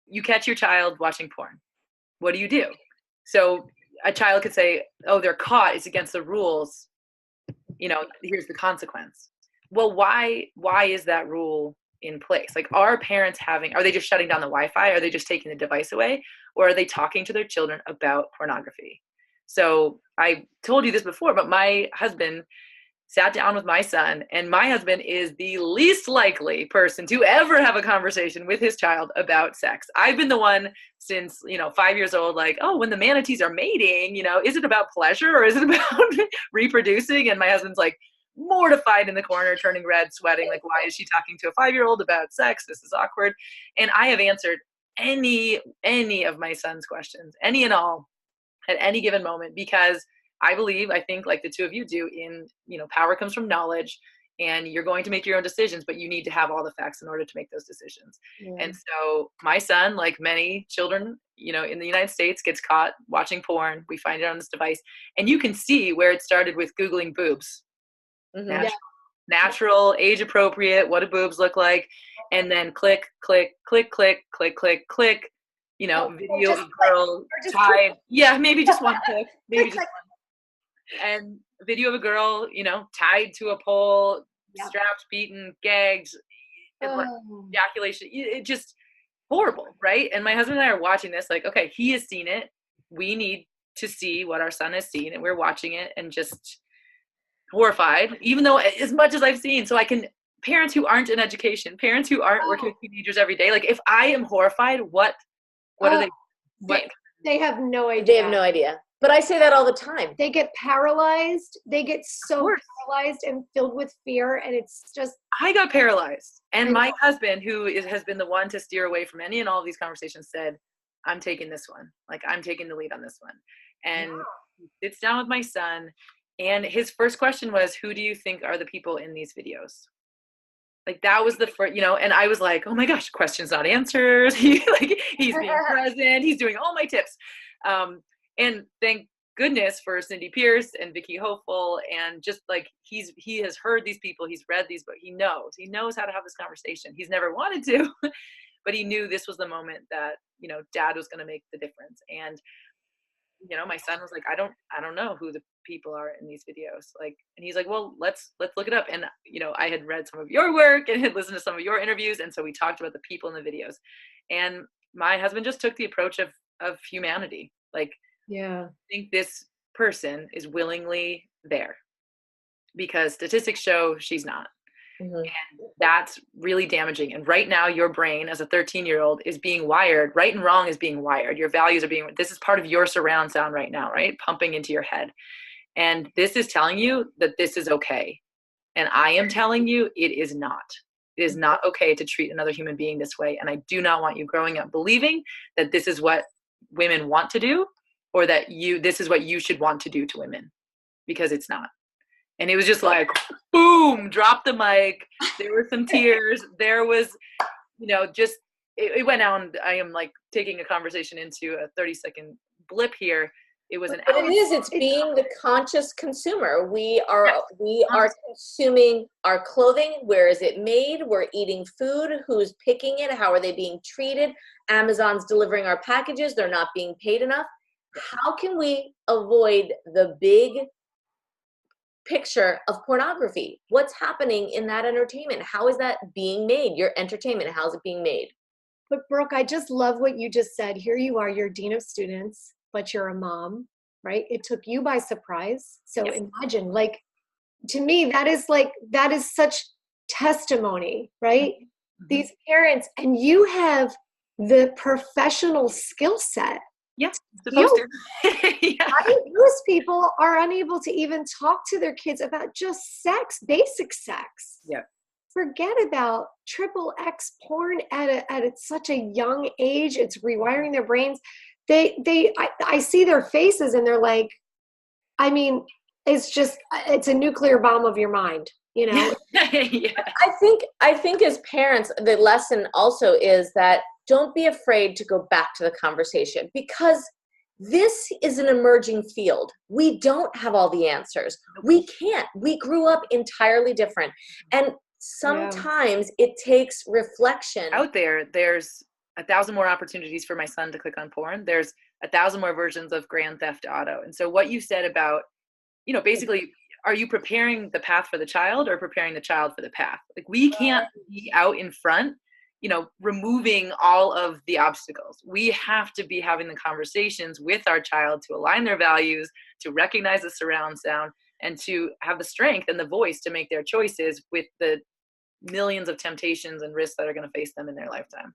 you catch your child watching porn. What do you do? So a child could say, oh, they're caught. It's against the rules. Here's the consequence. Well, why is that rule in place? Like, are they just shutting down the Wi-Fi? Are they just taking the device away? Or are they talking to their children about pornography? So I told you this before, but my husband sat down with my son, and my husband is the least likely person to ever have a conversation with his child about sex. I've been the one since, 5 years old, like, oh, when the manatees are mating, is it about pleasure or is it about reproducing? And my husband's like mortified in the corner, turning red, sweating, like, why is she talking to a 5-year-old about sex? This is awkward. And I have answered any of my son's questions, any and all, at any given moment, because I think like the two of you do, power comes from knowledge, and you're going to make your own decisions, but you need to have all the facts in order to make those decisions. Yeah. And so my son, like many children, in the United States, gets caught watching porn. We find it on this device, and you can see where it started with Googling boobs. Mm-hmm. Natural, age appropriate, what do boobs look like? And then click, click, click, click, click, click, click, video of a girl tied. Yeah, maybe just one click, maybe just one. And a video of a girl, tied to a pole, strapped, beaten, gagged, ejaculation. It just horrible, right? And my husband and I are watching this like, okay, he has seen it. We need to see what our son has seen, and we're watching it and just horrified, even though as much as I've seen. So parents who aren't in education, parents who aren't working with teenagers every day, like, if I am horrified, what are they? They have no idea. They have no idea. But I say that all the time. They get paralyzed. They get so paralyzed and filled with fear. And it's just. I got paralyzed. And my husband, who has been the one to steer away from any and all of these conversations, said, I'm taking this one. Like, I'm taking the lead on this one. And he sits down with my son. And his first question was, who do you think are the people in these videos? Like, that was the first, and I was like, oh my gosh, questions, not answers. He's being present. He's doing all my tips. And thank goodness for Cindy Pierce and Vicky Hopeful. And just like, he has heard these people, he's read these, but he knows how to have this conversation. He's never wanted to, but he knew this was the moment that, dad was going to make the difference. And, my son was like, I don't know who the people are in these videos. Like, and he's like, well, let's look it up. And, I had read some of your work and had listened to some of your interviews. And so we talked about the people in the videos, and my husband just took the approach of humanity. Like, I think this person is willingly there because statistics show she's not. Mm-hmm. And that's really damaging. And right now, your brain as a 13-year-old is being wired. Right and wrong is being wired. Your values are this is part of your surround sound right now, right? Pumping into your head. And this is telling you that this is okay. And I am telling you it is not. It is not okay to treat another human being this way. And I do not want you growing up believing that this is what women want to do, or that this is what you should want to do to women, because it's not. And it was just like, boom, drop the mic. There were some tears. There was, it went on. I am like taking a conversation into a 30-second blip here. It was But it's being the conscious consumer. We are consuming our clothing. Where is it made? We're eating food. Who's picking it? How are they being treated? Amazon's delivering our packages. They're not being paid enough. How can we avoid the big picture of pornography? What's happening in that entertainment? How is that being made? Your entertainment, how's it being made? But Brooke, I just love what you just said. Here you are, you're dean of students, but you're a mom, right? It took you by surprise. So imagine, like, to me, that is such testimony, right? Mm-hmm. These parents, and you have the professional skill set. Yeah, supposed to. Yeah. Most people are unable to even talk to their kids about just sex, basic sex. Yeah. Forget about XXX porn at such a young age. It's rewiring their brains. I see their faces and they're like, I mean, it's a nuclear bomb of your mind, Yeah. I think as parents, the lesson also is that don't be afraid to go back to the conversation, because this is an emerging field. We don't have all the answers. We can't. We grew up entirely different. And sometimes it takes reflection. Out there's 1,000 more opportunities for my son to click on porn. There's 1,000 more versions of Grand Theft Auto. And so what you said about, basically, are you preparing the path for the child or preparing the child for the path? Like, we can't be out in front, removing all of the obstacles. We have to be having the conversations with our child to align their values, to recognize the surround sound, and to have the strength and the voice to make their choices with the millions of temptations and risks that are going to face them in their lifetime.